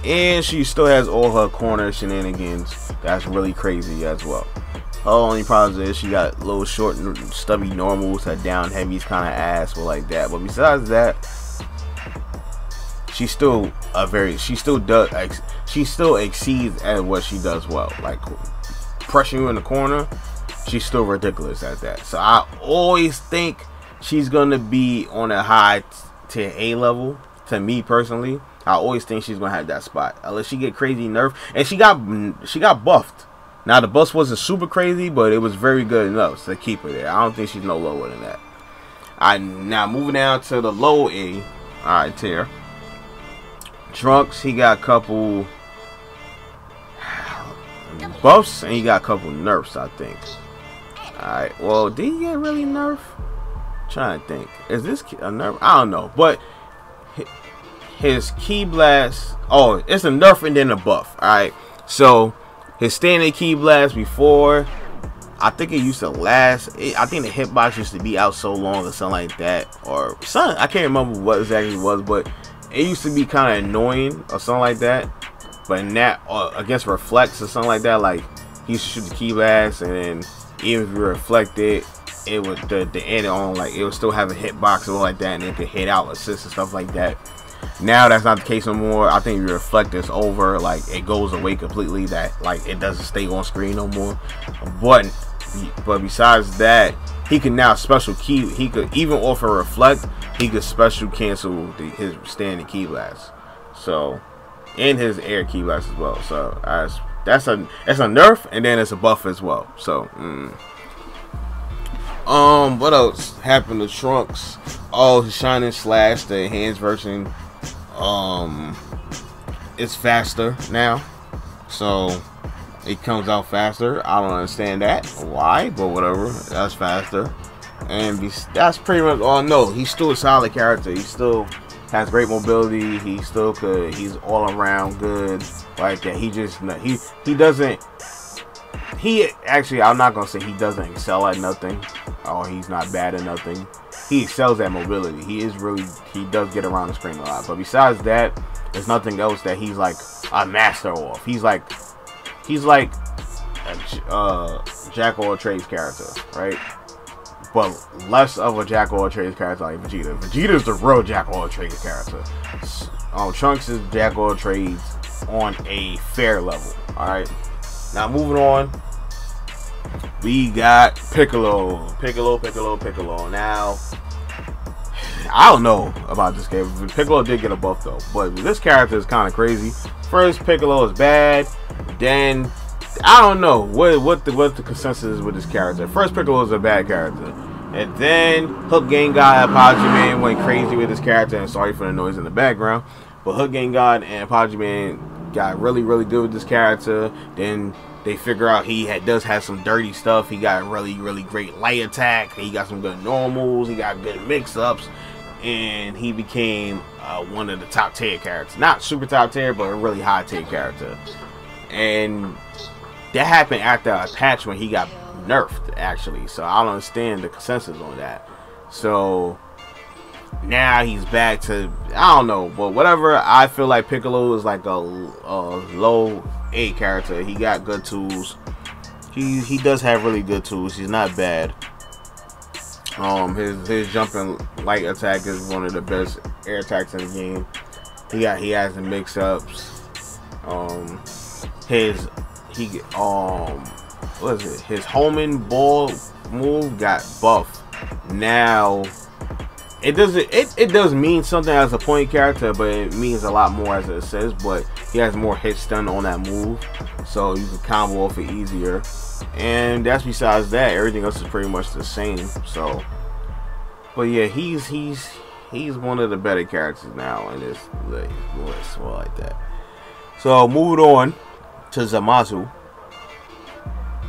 And she still has all her corner shenanigans. That's really crazy as well. Her only problem is she got little short, stubby normals. Her down heavy's kind of ass, or like that. But besides that, she still exceeds at what she does well. Like pressing you in the corner, she's still ridiculous at that. So I always think she's gonna be on a high tier A level. To me personally, I always think she's gonna have that spot unless she get crazy nerfed. And she got buffed. Now the buff wasn't super crazy, but it was very good enough to keep her there. I don't think she's no lower than that. Alright, now moving down to the low A. Alright, tier. Trunks, he got a couple buffs and he got a couple nerfs, I think. Alright, well, did he get really nerfed? I'm trying to think. Is this a nerf? I don't know, but his ki blast, oh, it's a nerf and then a buff. Alright, so his standard ki blast before, I think it used to last, I think the hitbox used to be out so long or something like that, or something, I can't remember what exactly it was, but it used to be kind of annoying or something like that. But in that, against reflects or something like that, like he used to shoot the ki blast, and then even if you reflect it, it would the end on, like it would still have a hitbox or like that, and it could hit out assists and stuff like that. Now that's not the case no more. I think you reflect this over, like it goes away completely. That like it doesn't stay on screen no more. But besides that, he can now special key. He could even offer reflect. He could special cancel his standing ki blast. So, and his air ki blast as well. So that's a nerf, and then it's a buff as well. So what else happened to Trunks? Oh, his Shining Slash, the enhanced version, it's faster now, so it comes out faster. I don't understand that, why, but whatever, that's faster. And that's pretty much all. No, he's still a solid character. He still has great mobility. He still could, he's all around good like that. He just, he doesn't, he actually, I'm not gonna say he doesn't excel at nothing, or he's not bad at nothing. He excels at mobility. He does get around the screen a lot. But besides that, there's nothing else that he's like a master of. He's like a jack of all trades character, right? But less of a jack of all trades character like Vegeta. Vegeta's the real jack of all trades character. Trunks is jack of all trades on a fair level. All right. Now moving on, we got Piccolo. Now, I don't know about this game. Piccolo did get a buff though, but this character is kind of crazy. First, Piccolo is bad. Then, I don't know what the consensus is with this character. First, Piccolo is a bad character, and then Hook Gang God and Apology Man went crazy with this character. And sorry for the noise in the background, but Hook Gang God and Apology Man got really good with this character. Then they figure out he does have some dirty stuff. He got really great light attack. He got some good normals. He got good mix-ups, and he became one of the top tier characters. Not super top tier, but a really high tier character. And that happened after a patch when he got nerfed, actually. So I don't understand the consensus on that. So now he's back to, I don't know, but whatever. I feel like Piccolo is like a low A character. He got good tools. He does have really good tools. He's not bad. His jumping light attack is one of the best air attacks in the game. He has the mix ups. What is it? His homing ball move got buffed. Now it does mean something as a point character, but it means a lot more as it says. But he has more hit stun on that move, so you can combo off it easier. And that's besides that. Everything else is pretty much the same. So, but yeah, he's one of the better characters now in this list, well, like that. So moving on to Zamasu.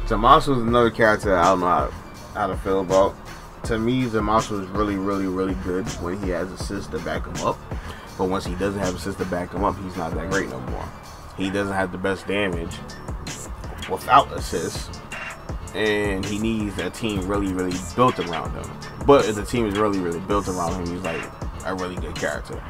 Zamasu is another character I don't know how to feel about. To me, Zamasu is really good when he has assists to back him up. But once he doesn't have assists to back him up, he's not that great no more. He doesn't have the best damage without assists, and he needs a team really built around him. But if the team is really built around him, he's like a really good character.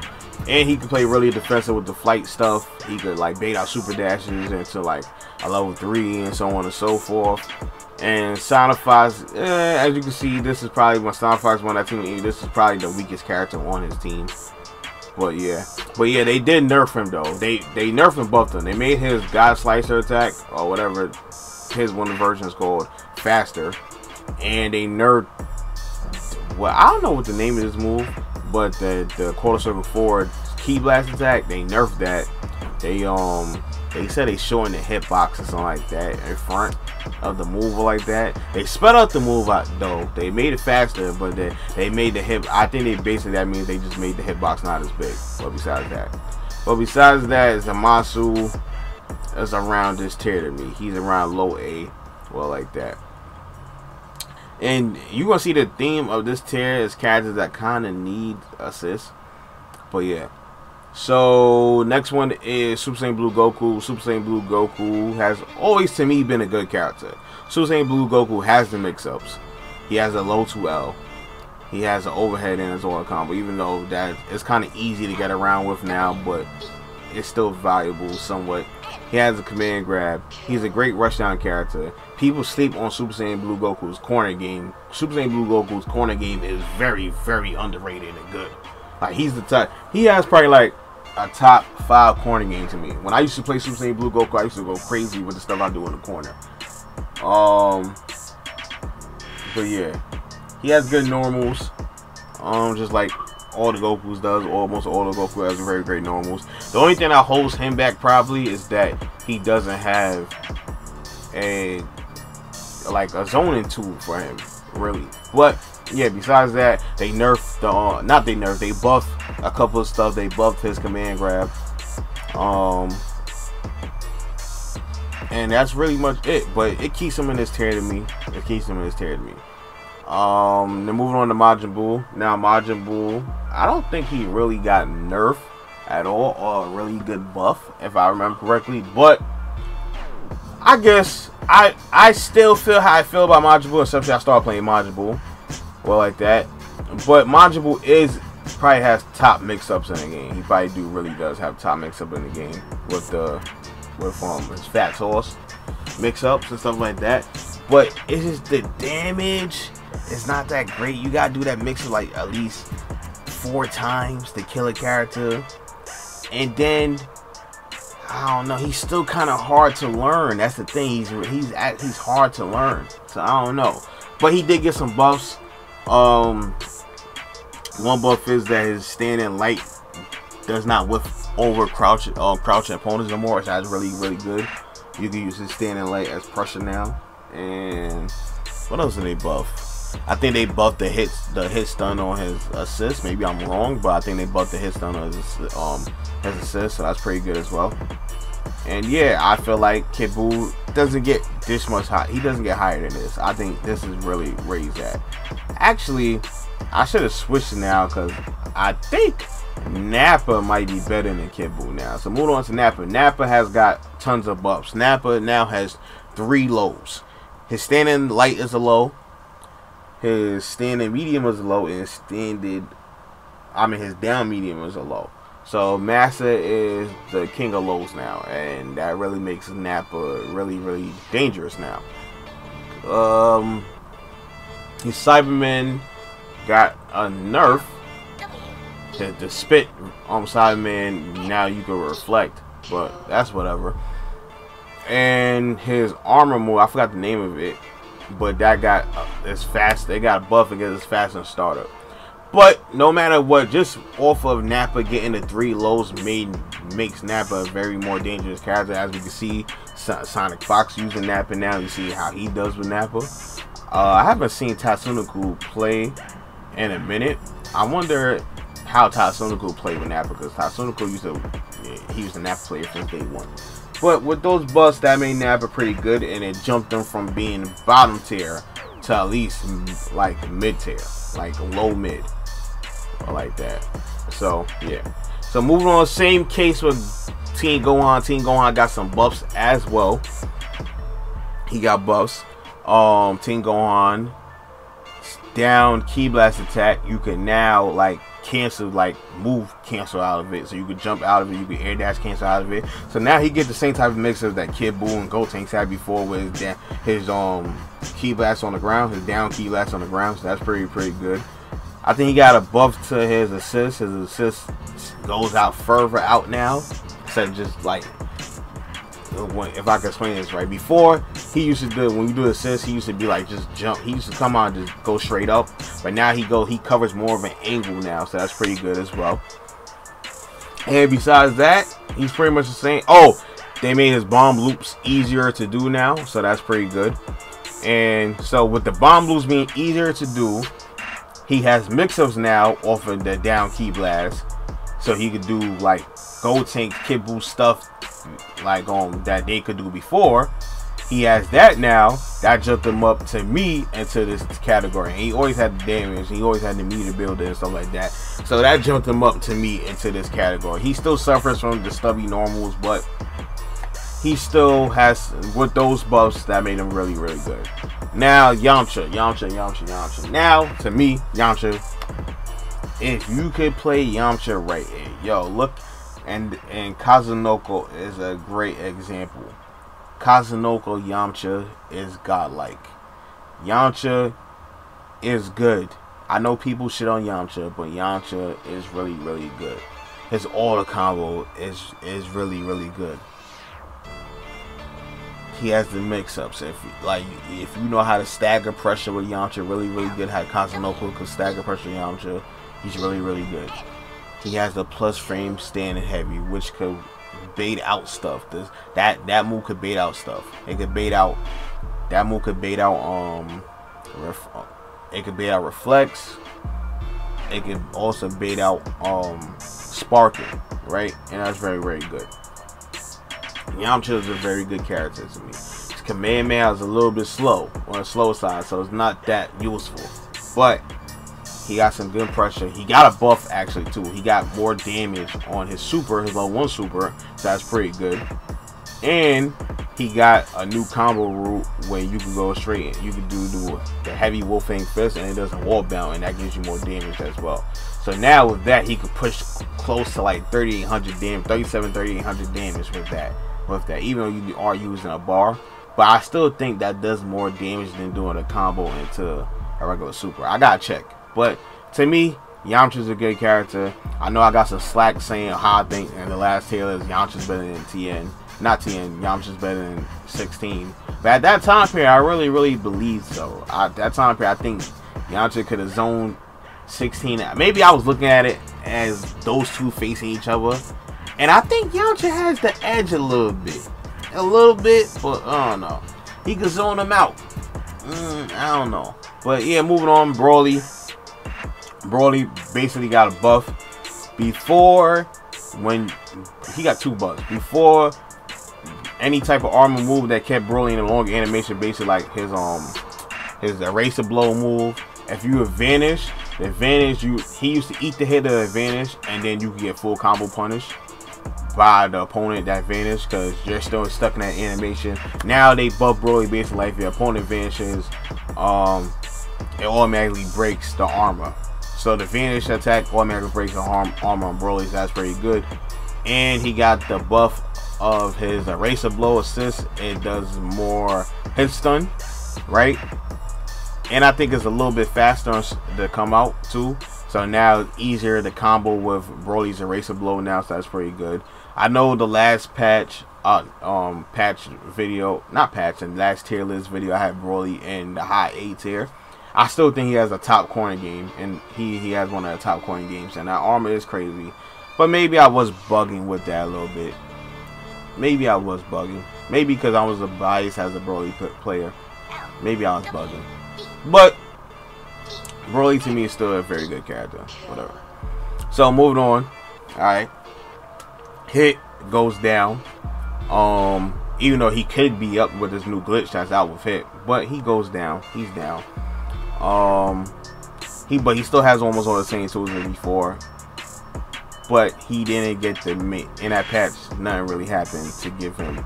And he can play really defensive with the flight stuff. He could like bait out super dashes into like a level 3 and so on and so forth. And Sonifies, as you can see, this is probably when Sonifies won that team. This is probably the weakest character on his team. But yeah, they did nerf him though. They nerfed and buffed him. They made his God Slicer attack or whatever his one version is called faster, and they nerfed. Well, I don't know what the name of this move, but the quarter circle forward key blast attack, they nerfed that. They said they shortened the hitbox or something like that in front of the move like that. They sped up the move out though. They made it faster, but they made the hit. I think they basically that means they just made the hitbox not as big. But besides that, Zamasu is around this tier to me. He's around low A, well like that. And you're gonna see the theme of this tier is characters that kind of need assists. But yeah. So next one is Super Saiyan Blue Goku. Super Saiyan Blue Goku has always to me been a good character. Super Saiyan Blue Goku has the mix-ups. He has a low 2L. He has an overhead in his auto combo, even though that it's kind of easy to get around with now, but it's still valuable somewhat. He has a command grab. He's a great rushdown character. People sleep on Super Saiyan Blue Goku's corner game. Super Saiyan Blue Goku's corner game is very underrated and good. Like he's the type. He has probably like a top 5 corner game to me. When I used to play Super Saiyan Blue Goku, I used to go crazy with the stuff I do in the corner. But yeah, he has good normals. Just like all the Gokus does. Almost all the Goku has very great normals. The only thing that holds him back probably is that he doesn't have a zoning tool for him, really. But yeah, besides that, they nerfed the they buffed a couple of stuff. They buffed his command grab, and that's really much it. But it keeps him in this tier to me. Then moving on to Majin Buu. Now Majin Buu, I don't think he really got nerfed at all, or a really good buff, if I remember correctly. But I guess I still feel how I feel about Majin Buu, except I start playing Majin Buu. Well, like that. But Majin Buu probably has top mix-ups in the game. He probably really does have top mix-up in the game with his fat sauce mix-ups and stuff like that. But it's just the damage is not that great. You gotta do that mix-up like at least 4 times to kill a character, and then I don't know. He's still kind of hard to learn. That's the thing. He's hard to learn. So I don't know. But he did get some buffs. One buff is that his standing light does not whiff over crouch opponents no more, which is really good. You can use his standing light as pressure now. And what else did they buff? I think they buffed the hit stun on his assist. Maybe I'm wrong, but I think they buffed the hit stun on his assist, so that's pretty good as well. And yeah, I feel like Kid Buu doesn't get this much high. He doesn't get higher than this. I think this is really where he's at. Actually, I should have switched now because I think Nappa might be better than Kid Buu now. So moving on to Nappa. Nappa has got tons of buffs. Nappa now has 3 lows. His standing light is a low. His standing medium is a low, and his down medium is a low. So Master is the king of lows now, and that really makes Nappa really dangerous now. His Cyberman got a nerf. The spit on Cyberman, now you can reflect, but that's whatever. And his armor move, I forgot the name of it, but that got it's fast. They got a buff against his fast and startup. But no matter what, just off of Nappa getting the 3 lows makes Nappa a very more dangerous character. As we can see, Sonic Fox using Nappa now. You see how he does with Nappa. I haven't seen Tatsunoko play in a minute. I wonder how Tatsunoko played with Nappa, because Tatsunoko he was a Nappa player since day 1. But with those buffs, that made Nappa pretty good, and it jumped him from being bottom tier to at least like mid tier, like low mid, or like that. So yeah. So So moving on, same case with Tien Gohan. Tien Gohan got some buffs as well. He got buffs. Tien Gohan down Ki Blast attack. You can now like cancel, like move cancel out of it. So you can jump out of it. You can air dash cancel out of it. So now he gets the same type of mix-ups that Kid Buu and Gotenks had before with his Ki Blast on the ground, his down Ki Blast on the ground. So that's pretty good. I think he got a buff to his assist. His assist goes out further out now, instead of just like, if I can explain this right, before he used to do, when you do assist, he used to be like just jump. He used to come on just go straight up, but now he covers more of an angle now, so that's pretty good as well. And besides that, he's pretty much the same. Oh, they made his bomb loops easier to do now, so that's pretty good. And so with the bomb loops being easier to do, he has mix-ups now off of the down Ki Blast, so he could do like Gotenks, Kid Buu stuff like that they could do before. He has that now. That jumped him up to me into this category. And he always had the damage. He always had the meter builder and stuff like that. So that jumped him up to me into this category. He still suffers from the stubby normals, but he still has, with those buffs, that made him really good. Now Yamcha. Now to me, Yamcha, if you could play Yamcha right, yo, look, and Kazunoko is a great example. Kazunoko Yamcha is godlike. Yamcha is good. I know people shit on Yamcha, but Yamcha is really good. His auto combo is really good. He has the mix-ups. If you know how to stagger pressure with Yamcha, really good. How Kazunoko could stagger pressure with Yamcha, he's really good. He has the plus frame standing heavy, which could bait out stuff. That move could bait out stuff. It could bait out. That move could bait out it could bait out reflex. It could also bait out sparking, right? And that's very good. Yamcha is a very good character to me. His command man is a little bit slow, on the slow side, so it's not that useful. But he got some good pressure. He got a buff actually too. He got more damage on his super, his level 1 super, so that's pretty good. And he got a new combo route where you can go straight in. You can do the heavy Wolfang Fist, and it doesn't wall bound, and that gives you more damage as well. So now with that, he could push close to like 3,800 damage, 3,800 damage with that. Even though you are using a bar, but I still think that does more damage than doing a combo into a regular super. I gotta check, but to me, Yamcha's a good character. I know I got some slack saying how I think in the last tailors Yamcha's better than Tien. Not Tien, Yamcha's better than 16. But at that time period, I really believed so. At that time period, I think Yamcha could have zoned 16. Maybe I was looking at it as those two facing each other. And I think Yamcha has the edge a little bit. But I don't know. He could zone him out. I don't know. But yeah, moving on, Broly. Broly basically got a buff. Before, when he got 2 buffs. Before, any type of armor move that kept Broly in a longer animation, basically like his eraser blow move. If you advantage, he used to eat the hit of advantage, and then you can get full combo punish by the opponent that vanished because you're still stuck in that animation. Now they buff Broly basically like if your opponent vanishes, it automatically breaks the armor. So the vanish attack automatically breaks the armor on Broly, so that's pretty good. And he got the buff of his eraser blow assist. It does more hit stun, right? And I think it's a little bit faster to come out too. So now it's easier to combo with Broly's eraser blow now, so that's pretty good. I know the last patch, video, not patch, and last tier list video, I had Broly in the high A tier. I still think he has a top corner game, and he has one of the top corner games, and that armor is crazy. But maybe I was bugging with that a little bit. Maybe I was bugging. Maybe because I was a bias as a Broly player. Maybe I was bugging. But Broly to me is still a very good character. Whatever. So moving on. Alright. Hit goes down. Even though he could be up with this new glitch that's out with Hit. But he goes down. He's down. But he still has almost all the same tools as before. but he didn't get to make, in that patch, nothing really happened to give him,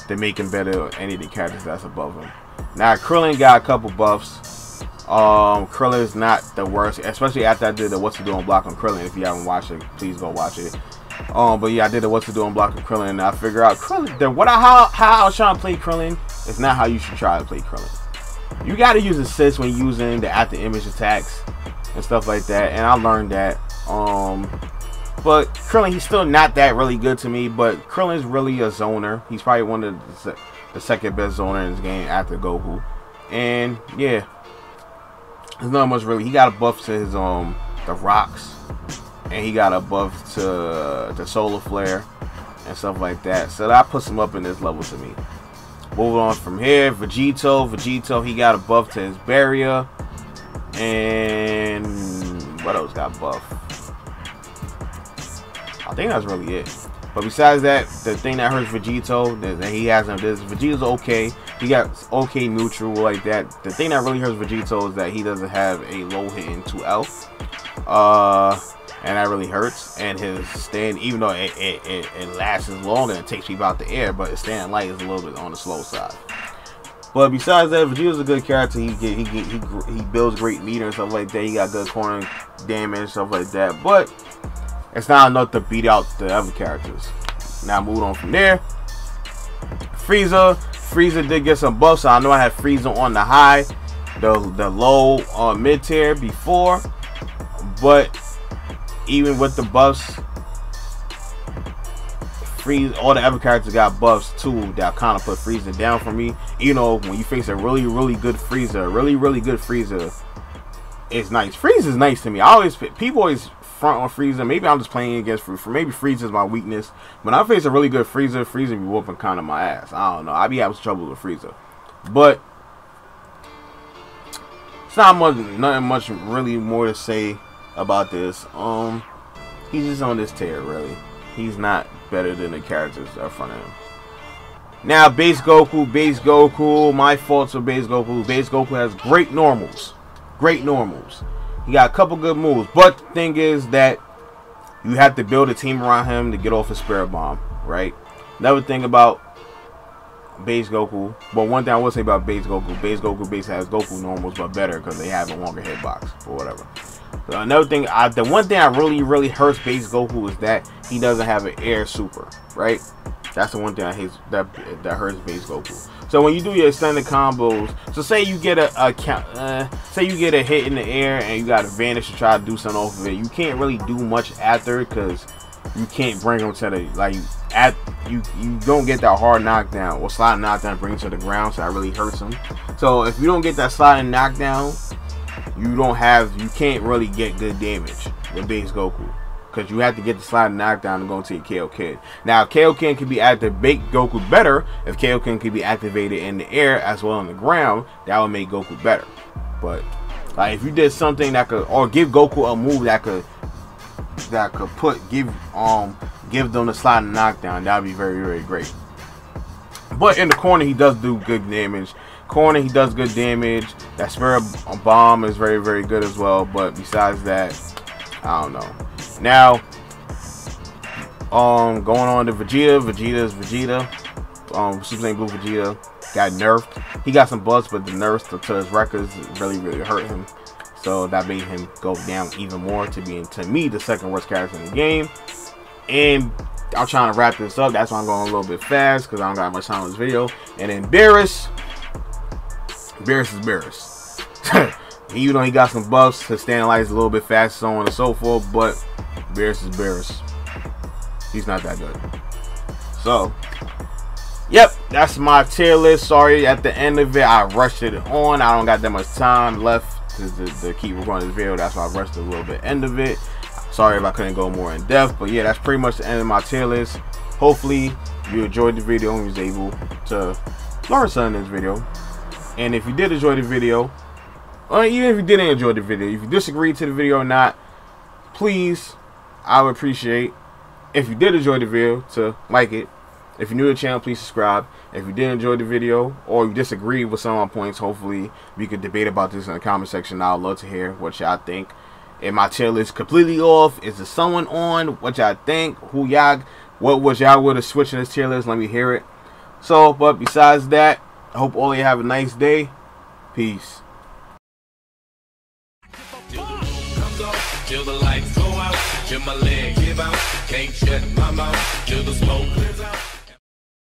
to make him better or any of the characters that's above him. Now Krillin got a couple buffs. Krillin is not the worst, especially after I did the What to Do on Block on Krillin. If you haven't watched it, please go watch it. But yeah, I did the What to Do on Block on Krillin, and I figured out Krillin, how I was trying to play Krillin is not how you should try to play Krillin. You got to use assists when using the after image attacks and stuff like that, and I learned that. But Krillin, he's still not that really good to me, but Krillin is really a zoner. He's probably one of the second best zoner in this game after Goku. And yeah, there's not much really. He got a buff to his the rocks, and he got a buff to the solar flare and stuff like that. So that puts him up in this level to me. Moving on from here, Vegeta, he got a buff to his barrier. And what else got buff? I think that's really it. But besides that, the thing that hurts Vegeta, that he has on this, Vegeta's okay. He got okay neutral like that. The thing that really hurts Vegeta is that he doesn't have a low hitting 2L. And that really hurts. And his stand, even though it lasts longer and takes people out the air, but his stand light is a little bit on the slow side. But besides that, Vegeta's a good character. He builds great meter and stuff like that. He got good corner damage and stuff like that. But it's not enough to beat out the other characters. Now moving on from there, Frieza did get some buffs. So I know I had Frieza on the high, the low mid tier before, but even with the buffs, all the other characters got buffs too that kind of put Frieza down for me. You know, when you face a really good Frieza, really good Frieza, it's nice. Frieza's nice to me. People always front on Frieza. Maybe I'm just playing against Frieza. Maybe Frieza's my weakness. When I face a really good Frieza be whooping kind of my ass. I don't know. I be having trouble with Frieza, but it's not nothing much really more to say about this. He's just on this tier really. He's not better than the characters up front of him. Now Base Goku, my faults with Base Goku. Base Goku has great normals. He got a couple good moves, but the thing is that you have to build a team around him to get off his Spirit Bomb, right? Another thing about Base Goku, but one thing I will say about Base Goku basically has Goku normals, but better because they have a longer hitbox or whatever. So another thing, the one thing that really hurts Base Goku is that he doesn't have an air super, right? That's the one thing I hate that hurts Base Goku. So when you do your extended combos, so say you get say you get a hit in the air and you got advantage to try to do something off of it, you can't really do much after it because you can't bring him to the you don't get that hard knockdown or sliding knockdown bring him to the ground, so that really hurts him. So if you don't get that sliding knockdown, you can't really get good damage with Base Goku. Because you have to get the sliding knockdown to go into your Kaioken. Now, Kaioken can be activated, make Goku better. If Kaioken can be activated in the air as well on the ground, that would make Goku better. But like, if you did something that could, or give Goku a move that could give them the sliding knockdown, that would be very great. But in the corner, he does do good damage. That Spirit Bomb is very good as well. But besides that, I don't know. Now, going on to Vegeta. Super Saiyan Blue Vegeta got nerfed. He got some buffs, but the nerfs to his records really hurt him. So that made him go down even more to being, to me, the second worst character in the game. And I'm trying to wrap this up. That's why I'm going a little bit fast because I don't got much time on this video. And then Beerus is Beerus. Even though he got some buffs, his standing light is a little bit faster, so on and so forth, but Beerus is Beerus. He's not that good. So, yep, that's my tier list. Sorry, at the end of it, I rushed it on. I don't got that much time left to keep recording this video. That's why I rushed a little bit end of it. Sorry if I couldn't go more in depth, but yeah, that's pretty much the end of my tier list. Hopefully, you enjoyed the video and was able to learn something in this video. And if you did enjoy the video, or even if you didn't enjoy the video, if you disagreed to the video or not, please, I would appreciate if you did enjoy the video to like it. If you're new to the channel, please subscribe. If you did enjoy the video or you disagree with some of my points, hopefully we could debate about this in the comment section. I would love to hear what y'all think. Is my tier list completely off? Is there someone on? What y'all think? What was y'all would have switched in this tier list? Let me hear it. So, but besides that, I hope all of you have a nice day. Peace. Till the lights go out, till my leg give out, can't shut my mouth, till the smoke clears out.